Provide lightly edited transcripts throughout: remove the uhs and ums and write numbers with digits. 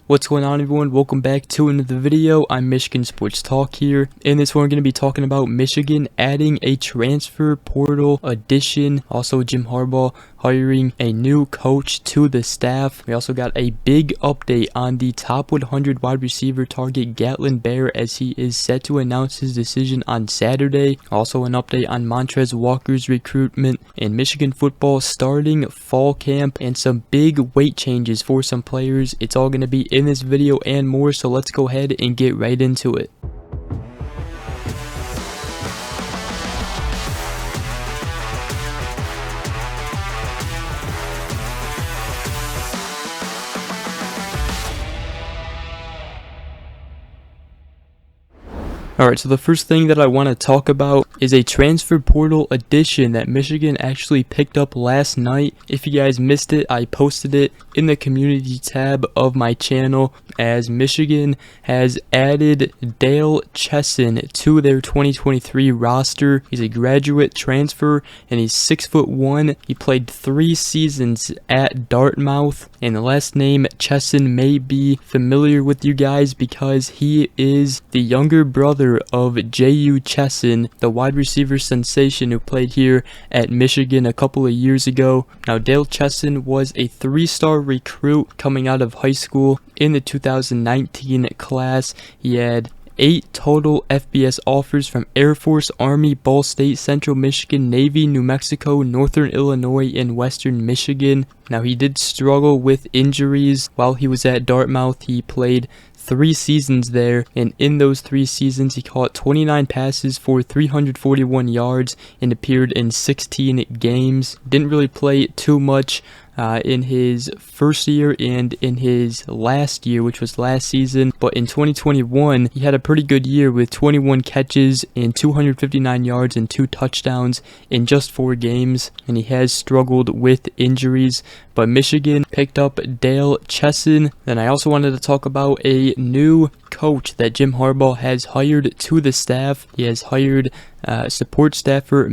What's going on, everyone? Welcome back to another video. I'm Michigan Sports Talk here. In this one, we're going to be talking about Michigan adding a transfer portal addition. Also, Jim Harbaugh hiring a new coach to the staff. We also got a big update on the top 100 wide receiver target Gatlin Bair, as he is set to announce his decision on Saturday. Also, an update on Mantrez Walker's recruitment in Michigan football starting fall camp, and some big weight changes for some players. It's all going to be in this video and more, so let's go ahead and get right into it. Alright, so the first thing that I want to talk about is a transfer portal addition that Michigan actually picked up last night. If you guys missed it, I posted it in the community tab of my channel, as Michigan has added Chesson to their 2023 roster. He's a graduate transfer and he's 6'1". He played 3 seasons at Dartmouth, and the last name Chesson may be familiar with you guys because he is the younger brother of J.U. Chesson, the wide receiver sensation who played here at Michigan a couple of years ago. Now, Chesson was a 3-star recruit coming out of high school in the 2019 class. He had 8 total FBS offers from Air Force, Army, Ball State, Central Michigan, Navy, New Mexico, Northern Illinois, and Western Michigan. Now, he did struggle with injuries while he was at Dartmouth. He played 3 seasons there, and in those 3 seasons he caught 29 passes for 341 yards and appeared in 16 games. Didn't really play too much in his first year and in his last year, which was last season, but in 2021 he had a pretty good year with 21 catches and 259 yards and 2 touchdowns in just 4 games, and he has struggled with injuries. But Michigan picked up Chesson. Then I also wanted to talk about a new coach that Jim Harbaugh has hired to the staff. He has hired support staffer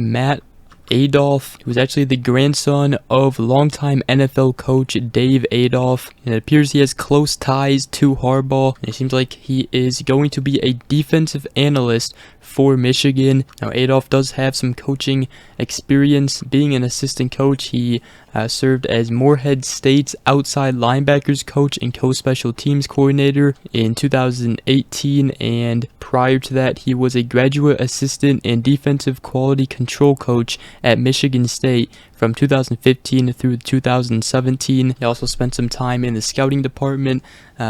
Adolph, who was actually the grandson of longtime NFL coach Dave Adolph, and it appears he has close ties to Harbaugh, and it seems like he is going to be a defensive analyst for Michigan. Now, Adolph does have some coaching experience being an assistant coach. He served as Morehead State's outside linebackers coach and co-special teams coordinator in 2018, and prior to that he was a graduate assistant and defensive quality control coach at Michigan State from 2015 through 2017. He also spent some time in the scouting department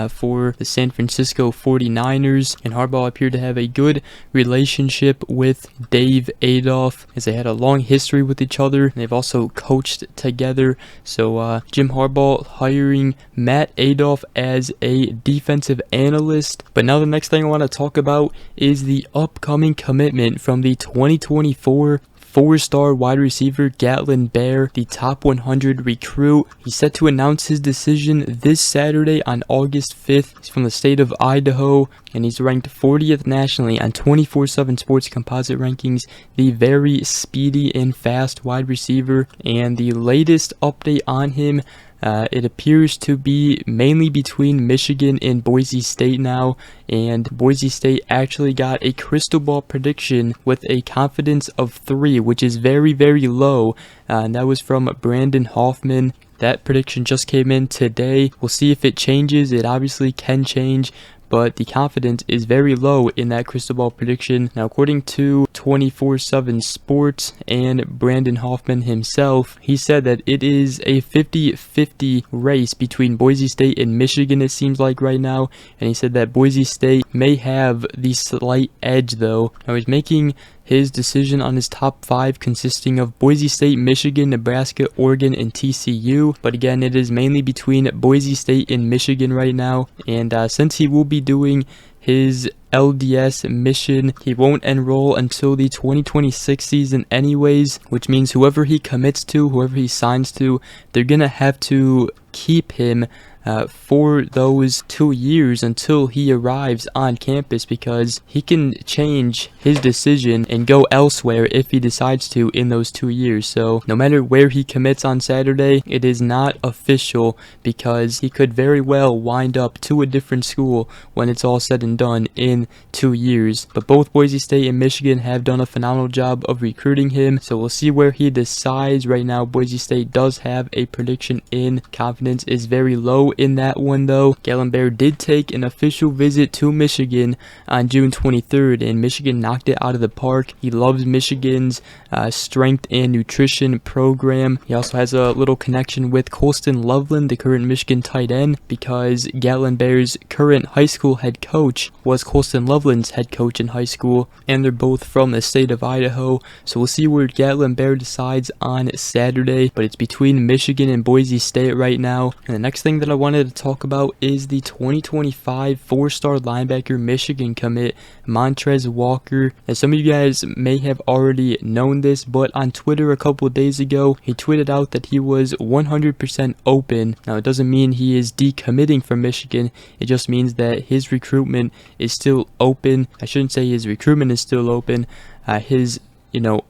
for the San Francisco 49ers, and Harbaugh appeared to have a good relationship with Dave Adolph, as they had a long history with each other, and they've also coached together. So Jim Harbaugh hiring Adolph as a defensive analyst. But now the next thing I want to talk about is the upcoming commitment from the 2024 4-star wide receiver Gatlin Bair, the top 100 recruit. He's set to announce his decision this Saturday on August 5th. He's from the state of Idaho, and he's ranked 40th nationally on 24/7 Sports composite rankings. The very speedy and fast wide receiver, and the latest update on him, it appears to be mainly between Michigan and Boise State now, and Boise State actually got a crystal ball prediction with a confidence of 3, which is very, very low, and that was from Brandon Hoffman. That prediction just came in today. We'll see if it changes. It obviously can change, but the confidence is very low in that crystal ball prediction. Now, according to 24/7 Sports and Brandon Hoffman himself, he said that it is a 50-50 race between Boise State and Michigan, it seems like right now, and he said that Boise State may have the slight edge though. Now, he's making his decision on his top 5 consisting of Boise State, Michigan, Nebraska, Oregon, and TCU. But again, it is mainly between Boise State and Michigan right now. And since he will be doing his LDS mission, he won't enroll until the 2026 season anyways, which means whoever he commits to, whoever he signs to, they're gonna have to keep him for those 2 years until he arrives on campus, because he can change his decision and go elsewhere if he decides to in those 2 years. So no matter where he commits on Saturday, it is not official, because he could very well wind up to a different school when it's all said and done in 2 years. But both Boise State and Michigan have done a phenomenal job of recruiting him, so we'll see where he decides. Right now, Boise State does have a prediction in. Confidence is very low in that one, though. Gatlin Bair did take an official visit to Michigan on June 23rd, and Michigan knocked it out of the park. He loves Michigan's strength and nutrition program. He also has a little connection with Colston Loveland, the current Michigan tight end, because Gatlin Bair's current high school head coach was Colston Loveland's head coach in high school, and they're both from the state of Idaho. So we'll see where Gatlin Bair decides on Saturday, but it's between Michigan and Boise State right now. And the next thing that I wanted to talk about is the 2025 four-star linebacker Michigan commit, Mantrez Walker. As some of you guys may have already known this, but on Twitter a couple of days ago, he tweeted out that he was 100% open. Now, it doesn't mean he is decommitting from Michigan. It just means that his recruitment is still open. I shouldn't say his recruitment is still open. His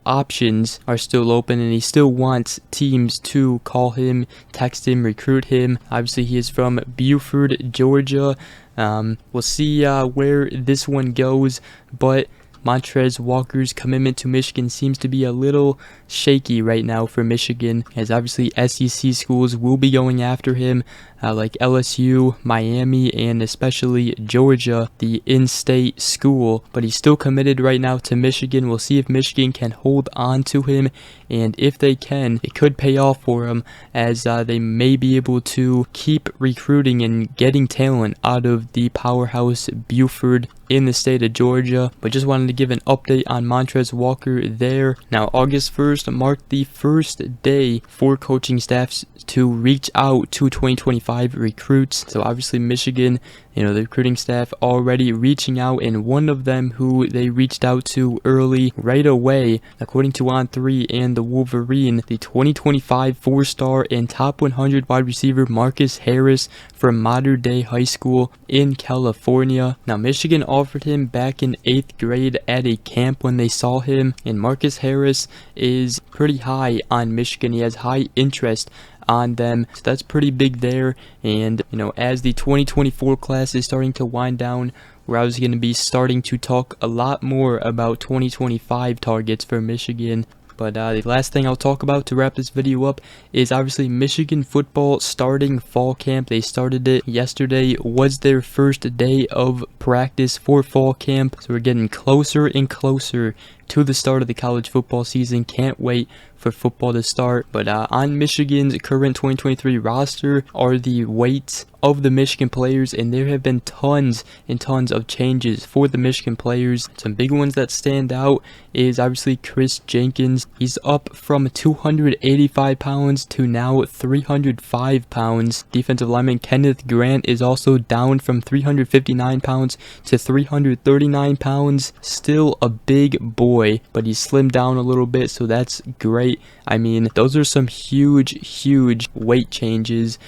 options are still open, and he still wants teams to call him, text him, recruit him. Obviously, he is from Buford, Georgia. We'll see where this one goes, but Mantrez Walker's commitment to Michigan seems to be a little shaky right now for Michigan, as obviously SEC schools will be going after him, like LSU, Miami, and especially Georgia, the in-state school. But he's still committed right now to Michigan. We'll see if Michigan can hold on to him, and if they can, it could pay off for him, as they may be able to keep recruiting and getting talent out of the powerhouse Buford in the state of Georgia. But just wanted to give an update on Mantrez Walker there. Now, August 1st marked the first day for coaching staffs to reach out to 2025 recruits. So obviously Michigan, the recruiting staff already reaching out, and one of them who they reached out to early right away, according to On3 and the Wolverine, the 2025 four-star and top 100 wide receiver Marcus Harris from Modern Day High School in California. Now, Michigan offered him back in 8th grade at a camp when they saw him, and Marcus Harris is pretty high on Michigan. He has high interest on them, so that's pretty big there. And as the 2024 class is starting to wind down, we're obviously going to be starting to talk a lot more about 2025 targets for Michigan. But the last thing I'll talk about to wrap this video up is obviously Michigan football starting fall camp. They started it yesterday, was their first day of practice for fall camp. So we're getting closer and closer to the start of the college football season. Can't wait for football to start. But on Michigan's current 2023 roster are the weights of the Michigan players, and there have been tons and tons of changes for the Michigan players. Some big ones that stand out is obviously Chris Jenkins. He's up from 285 pounds to now 305 pounds. Defensive lineman Kenneth Grant is also down from 359 pounds to 339 pounds. Still a big boy, but he's slimmed down a little bit, so that's great. I mean, those are some huge weight changes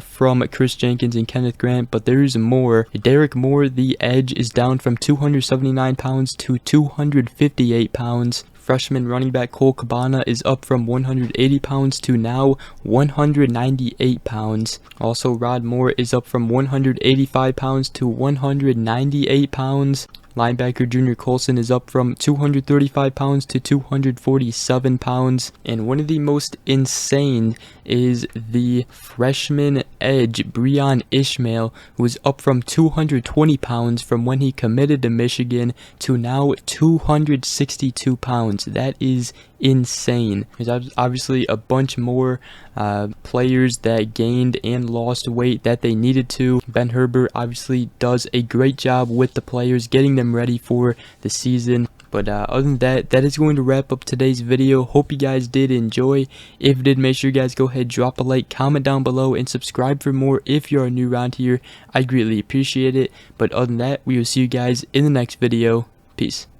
from Chris Jenkins and Kenneth Grant, but there's more. Derek Moore, the edge, is down from 279 pounds to 258 pounds. Freshman running back Cole Cabana is up from 180 pounds to now 198 pounds. Also, Rod Moore is up from 185 pounds to 198 pounds. Linebacker Junior Colson is up from 235 pounds to 247 pounds. And one of the most insane is the freshman edge, Breon Ishmael, who is up from 220 pounds from when he committed to Michigan to now 262 pounds. That is insane. There's obviously a bunch more players that gained and lost weight that they needed to. Ben Herbert obviously does a great job with the players, getting them ready for the season. But other than that, that is going to wrap up today's video. Hope you guys did enjoy. If you did, make sure you guys go ahead, drop a like, comment down below, and subscribe for more if you are new around here. I greatly appreciate it. But other than that, we will see you guys in the next video. Peace.